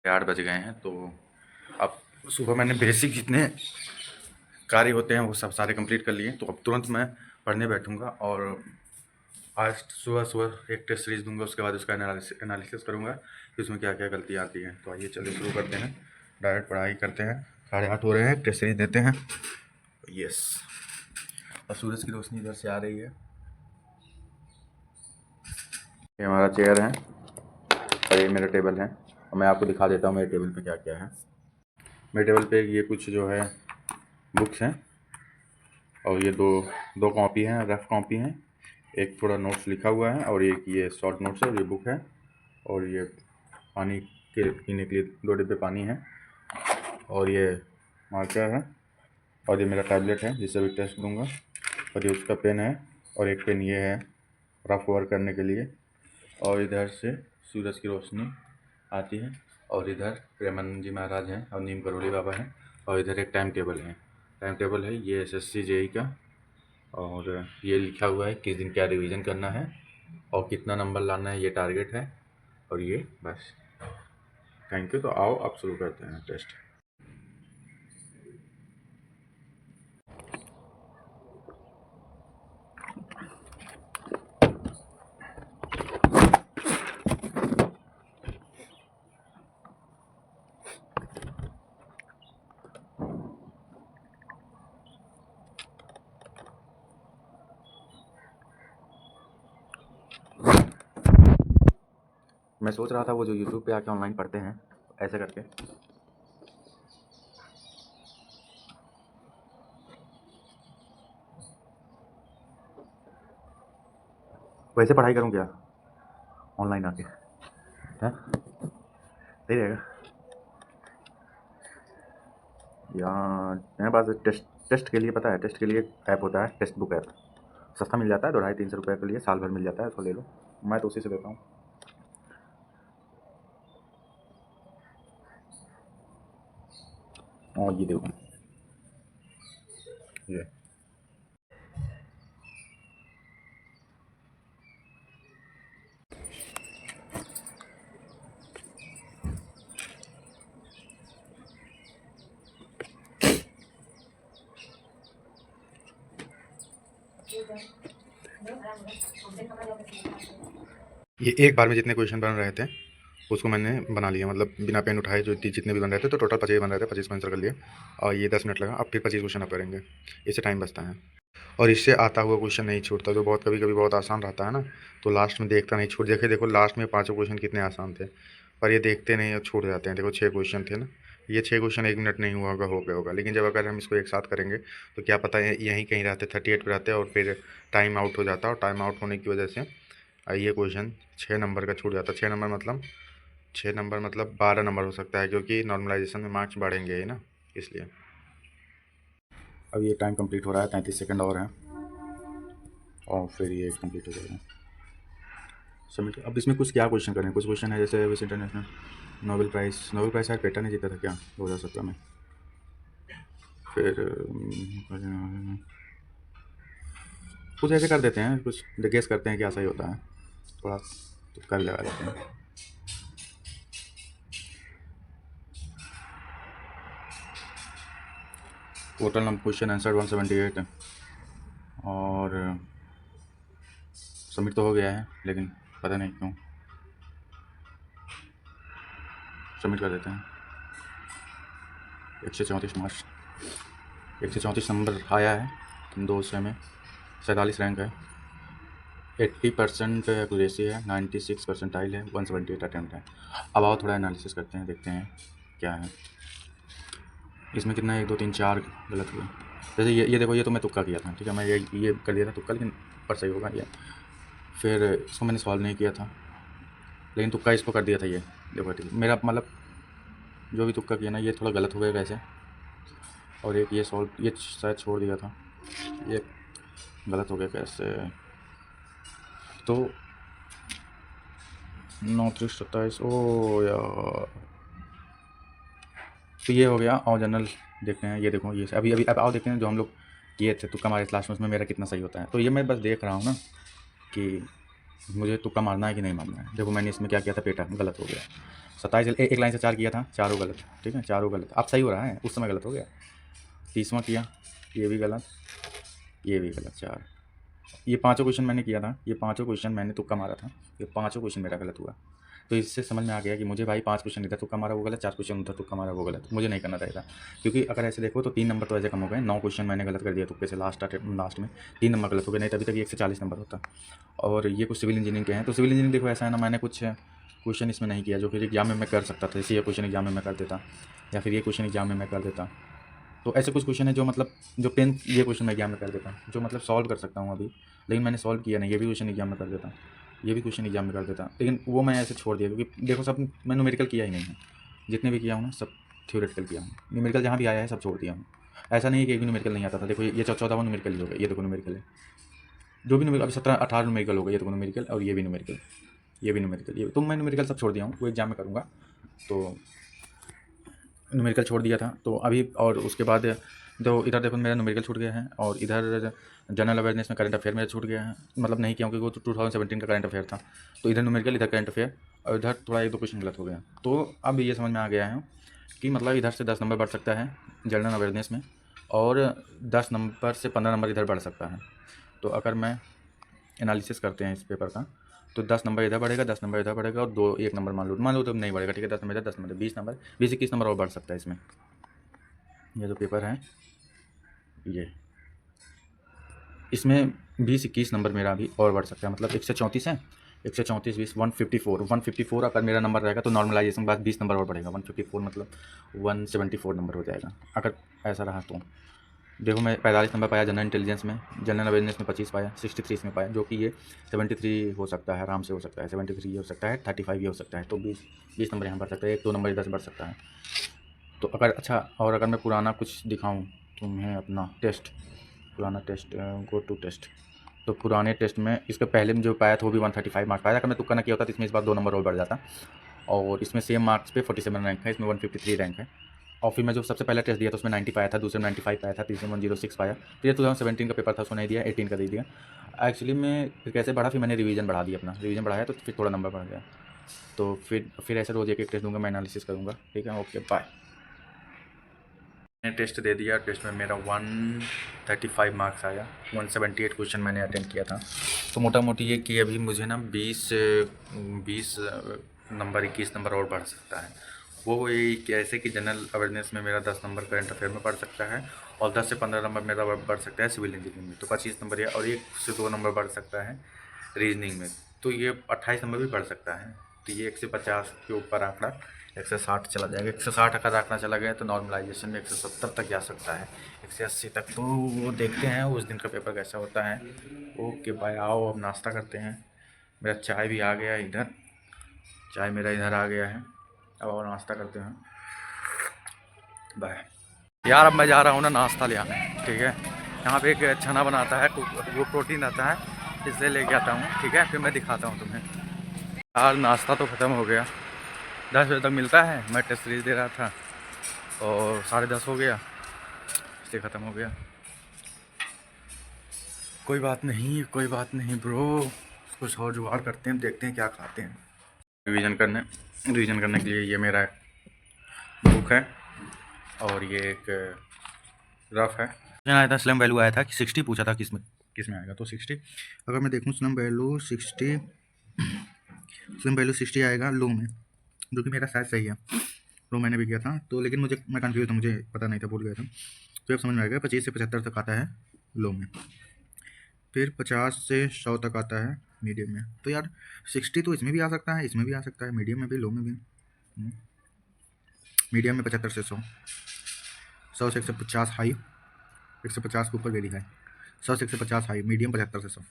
8 बज गए हैं। तो अब सुबह मैंने बेसिक जितने कार्य होते हैं वो सब सारे कंप्लीट कर लिए। तो अब तुरंत मैं पढ़ने बैठूंगा और आज सुबह सुबह एक टेस्ट सीरीज दूंगा, उसके बाद उसका एनालिसिस करूंगा कि उसमें क्या क्या गलतियाँ आती हैं। तो आइए चलिए शुरू करते हैं, डायरेक्ट पढ़ाई करते हैं। 8:30 हो रहे हैं, टेस्ट सीरीज देते हैं। यस, और सूरज की रोशनी इधर से आ रही है। ये हमारा चेयर है और ये मेरा टेबल है, और मैं आपको दिखा देता हूँ मेरे टेबल पे क्या क्या है। मेरे टेबल पे ये कुछ जो है बुक्स हैं, और ये दो दो कॉपी हैं, रफ कॉपी हैं। एक थोड़ा नोट्स लिखा हुआ है और एक ये शॉर्ट नोट्स है, और ये बुक है, और ये पानी के पीने के लिए 2 डिब्बे पानी है, और ये मार्कर है, और ये मेरा टैबलेट है जिससे भी टेस्ट दूंगा, और ये उसका पेन है, और एक पेन ये है रफ वर्क करने के लिए। और इधर से सूरज की रोशनी आती है, और इधर प्रेमानंद जी महाराज हैं और नीम करोली बाबा हैं, और इधर एक टाइम टेबल है ये एसएससी जेई का, और ये लिखा हुआ है किस दिन क्या रिवीजन करना है और कितना नंबर लाना है, ये टारगेट है। और ये बस, थैंक यू। तो आओ अब शुरू करते हैं टेस्ट। मैं सोच रहा था वो जो यूट्यूब पे आके ऑनलाइन पढ़ते हैं ऐसे करके, वैसे पढ़ाई करूँ क्या ऑनलाइन आके, है सही रहेगा। यहाँ मेरे पास टेस्ट टेस्ट के लिए पता है, टेस्ट के लिए ऐप होता है, टेक्स्ट बुक ऐप, सस्ता मिल जाता है, 200-300 रुपये के लिए साल भर मिल जाता है, उसको ले लो। मैं तो उसी से देता हूँ। और ये देखो, ये ये एक बार में जितने क्वेश्चन बन रहे थे उसको मैंने बना लिया, मतलब बिना पेन उठाए जो जितने भी बन रहे थे, तो टोटल 25 बन रहे थे, 25 को आंसर कर लिए। और ये 10 मिनट लगा, अब फिर 25 क्वेश्चन अब करेंगे, इससे टाइम बचता है। और इससे आता हुआ क्वेश्चन नहीं छूटता, जो बहुत कभी कभी बहुत आसान रहता है ना, तो लास्ट में देखता नहीं छूट। देखो लास्ट में 5 क्वेश्चन कितने आसान थे, पर ये देखते नहीं और छूट जाते हैं। देखो 6 क्वेश्चन थे ना, ये 6 क्वेश्चन 1 मिनट नहीं हुआ होगा, हो गया होगा। लेकिन जब अगर हम इसको एक साथ करेंगे तो क्या पता है यहीं कहीं रहते 38 पे रहते, और फिर टाइम आउट हो जाता, और टाइम आउट होने की वजह से ये क्वेश्चन 6 नंबर का छूट जाता। 6 नंबर मतलब 12 नंबर हो सकता है, क्योंकि नॉर्मलाइजेशन में मार्क्स बढ़ेंगे ही ना, इसलिए। अब ये टाइम कंप्लीट हो रहा है, 33 सेकंड और हैं, और फिर ये कंप्लीट हो जाएगा, सबमिट। अब इसमें कुछ क्या क्वेश्चन करें, कुछ क्वेश्चन है जैसे विस इंटरनेशनल नोबेल प्राइज़ शायद पेटा ने जीता था क्या 2017 में। फिर कुछ ऐसे कर देते हैं, कुछ गेस करते हैं क्या सही होता है, थोड़ा तुक्का भी लगा देते हैं। टोटल नंबर क्वेश्चन आंसर 178, और सबमिट तो हो गया है, लेकिन पता नहीं क्यों। सबमिट कर देते हैं। 134 मार्क्स, 134 नंबर आया है 2 विषय में, 47 रैंक है, 80% एक्यूरेसी है, 96 परसेंटाइल है, 178 अटैम्प्ट है। अब आओ थोड़ा एनालिसिस करते हैं, देखते हैं क्या है इसमें। कितना 1 2 3 4 गलत हुआ। जैसे ये देखो, ये तो मैं तुक्का किया था, ठीक है, मैं ये कर दिया था तुक्का, लेकिन पर सही होगा ये। फिर इसको मैंने सॉल्व नहीं किया था, लेकिन तुक्का इसको कर दिया था ये। देखो ठीक, मेरा मतलब जो भी तुक्का किया ना, ये थोड़ा गलत हो गया वैसे। और एक ये सॉल्व, ये शायद छोड़ दिया था, ये गलत हो गया कैसे। तो 9 3 27, ओ यार, तो ये हो गया। और जनरल देखते हैं, ये देखो, ये अभी अभी अब आओ देखते हैं जो हम लोग किए थे तुक्का मारे लास्ट में, उसमें मेरा कितना सही होता है। तो ये मैं बस देख रहा हूँ ना कि मुझे तुक्का मारना है कि नहीं मारना है। देखो मैंने इसमें क्या किया था, पेटा गलत हो गया। 27 एक लाइन से 4 किया था, चारों गलत, ठीक है, चारों गलत। अब सही हो रहा है, उस समय गलत हो गया। 30वां किया, ये भी गलत, ये भी गलत, 4। ये पाँचों क्वेश्चन मैंने किया था, ये पाँचों क्वेश्चन मैंने तुक्का मारा था, ये पाँचों क्वेश्चन मेरा गलत हुआ। तो इससे समझ में आ गया कि मुझे भाई 5 क्वेश्चन इधर तुक्का मारा वो गलत, 4 क्वेश्चन उधर तुक्का मारा वो गलत, मुझे नहीं करना चाहिए था। क्योंकि अगर ऐसे देखो तो 3 नंबर तो ऐसे कम हो गए, 9 क्वेश्चन मैंने गलत कर दिया तुक्के से, लास्ट में 3 नंबर गलत हो गए, नहीं तभी तक 1 से 40 नंबर होता। और ये कुछ सिविल इंजीनियरिंग के हैं, तो सिविल इंजीनियरिंग देखो ऐसा है ना, मैंने कुछ क्वेश्चन इसमें नहीं किया जो फिर एग्जाम में मैं कर सकता था, जैसे ये क्वेश्चन एग्जाम में मैं कर देता, या फिर ये क्वेश्चन एग्जाम में मैं कर देता। तो ऐसे कुछ क्वेश्चन है जो मतलब जो पेन ये क्वेश्चन मैं एग्जाम में कर देता, जो मतलब सॉल्व कर सकता हूँ अभी, लेकिन मैंने सॉल्व किया नहीं। ये भी क्वेश्चन एग्जाम में कर देता, ये भी क्वेश्चन एग्जाम में कर देता, लेकिन वो मैं ऐसे छोड़ दिया क्योंकि देखो सब मैं न्यूमेरिकल किया ही नहीं है, जितने भी किया हूँ ना सब थ्योरेटिकल किया हूँ। न्यूमेरिकल जहाँ भी आया है सब छोड़ दिया हूँ। ऐसा नहीं है कि एक भी न्यूमेरिकल नहीं आता था। देखो ये 14वां न्यूमेरिकल ही हो गया, ये देखो न्यूमेरिकल है, जो भी न्यूमेरिकल अभी 17-18 न्यूमेरिकल हो गया, ये देखो न्यूमेरिकल, और ये भी न्यूमेरिकल, ये भी न्यूमेरिकल, ये तो मैं न्यूमेरिकल सब छोड़ दिया हूँ, वो एग्जाम में करूँगा। तो न्यूमेरिकल छोड़ दिया था तो अभी, और उसके बाद तो इधर देखो मेरा न्यूमेरिकल छूट गया है, और इधर जनरल अवेयरनेस में करंट अफेयर मेरा छूट गया है, मतलब नहीं किया क्योंकि वो तो 2017 का करंट अफेयर था। तो इधर न्यूमेरिकल, इधर करंट अफेयर, और इधर थोड़ा 1-2 क्वेश्चन गलत हो गया। तो अब ये समझ में आ गया है कि मतलब इधर से 10 नंबर बढ़ सकता है जनरल अवेयरनेस में, और 10 नंबर से 15 नंबर इधर बढ़ सकता है। तो अगर मैं एनालिसिस करते हैं इस पेपर का, तो 10 नंबर इधर बढ़ेगा, 10 नंबर इधर बढ़ेगा, और 1 नंबर मान लो तो नहीं बढ़ेगा, ठीक है, 10 नंबर इधर, 10 नंबर 20 नंबर, 20-21 नंबर और बढ़ सकता है इसमें। ये जो पेपर है ये, इसमें 20-21 नंबर मेरा अभी और बढ़ सकता है, मतलब 134 है, 134 20 154 अगर मेरा नंबर रहेगा तो नॉर्मलाइजेशन के बाद 20 नंबर और बढ़ेगा, 154 मतलब 174 नंबर हो जाएगा अगर ऐसा रहा तो। देखो मैं 45 नंबर पाया जनरल इंटेलिजेंस में, जनरल अवेयरनेस में 25 पाया, 63 इसमें पाया, जो कि ये 73 हो सकता है, आराम से हो सकता है, 73 ये हो सकता है, 35 ये हो सकता है, तो 20 नंबर यहाँ बढ़ सकता है, 1-2 नंबर इधर से बढ़ सकता है। तो अगर अच्छा, और अगर मैं पुराना कुछ दिखाऊँ तुम्हें अपना टेस्ट, पुराना टेस्ट, गो टू टेस्ट, तो पुराने टेस्ट में इसके पहले में जो पाया था वो भी 135 मार्क्स पाया था। अगर मैं तुक्का ना किया होता तो इसमें इस बार 2 नंबर और बढ़ जाता, और इसमें सेम मार्क्स पे 47 रैंक है, इसमें 153 रैंक है। और फिर मैं जो सबसे पहला टेस्ट दिया था उसमें 90 पाया था, दूसरे में 95 पाया था, तीसरे में 106 पाया। तो ये 2017 का पेपर था, उसको नहीं दिया, 18 का दे दिया। एक्चुअली मैं फिर कैसे बढ़ा, फिर मैंने रिवीजन बढ़ा दिया, अपना रिवीजन बढ़ाया तो फिर थोड़ा नंबर बढ़ गया। तो फिर ऐसे रोज़ एक टेस्ट दूंगा, मैं एनालिसिस करूँगा, ठीक है, ओके बाय। मैंने टेस्ट दे दिया, टेस्ट में मेरा 135 मार्क्स आया, 178 क्वेश्चन मैंने अटेम्प्ट किया था। तो मोटा मोटी ये कि अभी मुझे ना 20 नंबर 21 नंबर और बढ़ सकता है। वो ये कैसे कि जनरल अवेयरनेस में मेरा 10 नंबर करंट अफेयर में बढ़ सकता है, और 10 से 15 नंबर मेरा बढ़ सकता है सिविल इंजीनियरिंग में, तो 25 नंबर, या और 1 से 2 नंबर बढ़ सकता है रीजनिंग में, तो ये 28 नंबर भी बढ़ सकता है। तो ये 1 से 50 के ऊपर आंकड़ा 160 चला जाएगा, 160 अगर आंकड़ा चला गया तो नॉर्मलाइजेशन में 170 तक जा सकता है, 180 तक। तो वो देखते हैं उस दिन का पेपर कैसा होता है। ओके बाय, आओ अब नाश्ता करते हैं। मेरा चाय भी आ गया इधर, चाय मेरा इधर आ गया है, अब और नाश्ता करते हैं, बाय। यार अब मैं जा रहा हूँ ना नाश्ता ले आने, ठीक है, यहाँ पे एक छना बनाता है, वो प्रोटीन आता है, इसलिए लेके आता हूँ, ठीक है, फिर मैं दिखाता हूँ तुम्हें। यार नाश्ता तो ख़त्म हो गया, 10 बजे तक मिलता है, मैं टेस्ट सीरीज दे रहा था और 10:30 हो गया, इसलिए ख़त्म हो गया। कोई बात नहीं, कोई बात नहीं ब्रो, कुछ और जुगाड़ करते हैं, देखते हैं क्या खाते हैं। रिवीजन करने के लिए ये मेरा बुक है, और ये एक रफ है। आया था स्लम वैल्यू आया था कि 60 पूछा था किस में आएगा, तो 60 अगर मैं देखूँ स्लम वैल्यू 60 आएगा लो में, जो कि मेरा शायद सही है। लो मैंने भी किया था तो, लेकिन मैं कन्फ्यूज था, मुझे पता नहीं था, भूल गया था। तो अब समझ में आ गया, 25 से 75 तक आता है लो में, फिर 50 से 100 तक आता है मीडियम में। तो यार 60 तो इसमें भी आ सकता है, इसमें भी आ सकता है, मीडियम में भी, लो में भी। मीडियम में 75 से 100, 100 से 150 हाई, 150 के ऊपर वेरी हाई, 100 से 150 हाई, मीडियम 75 से 100।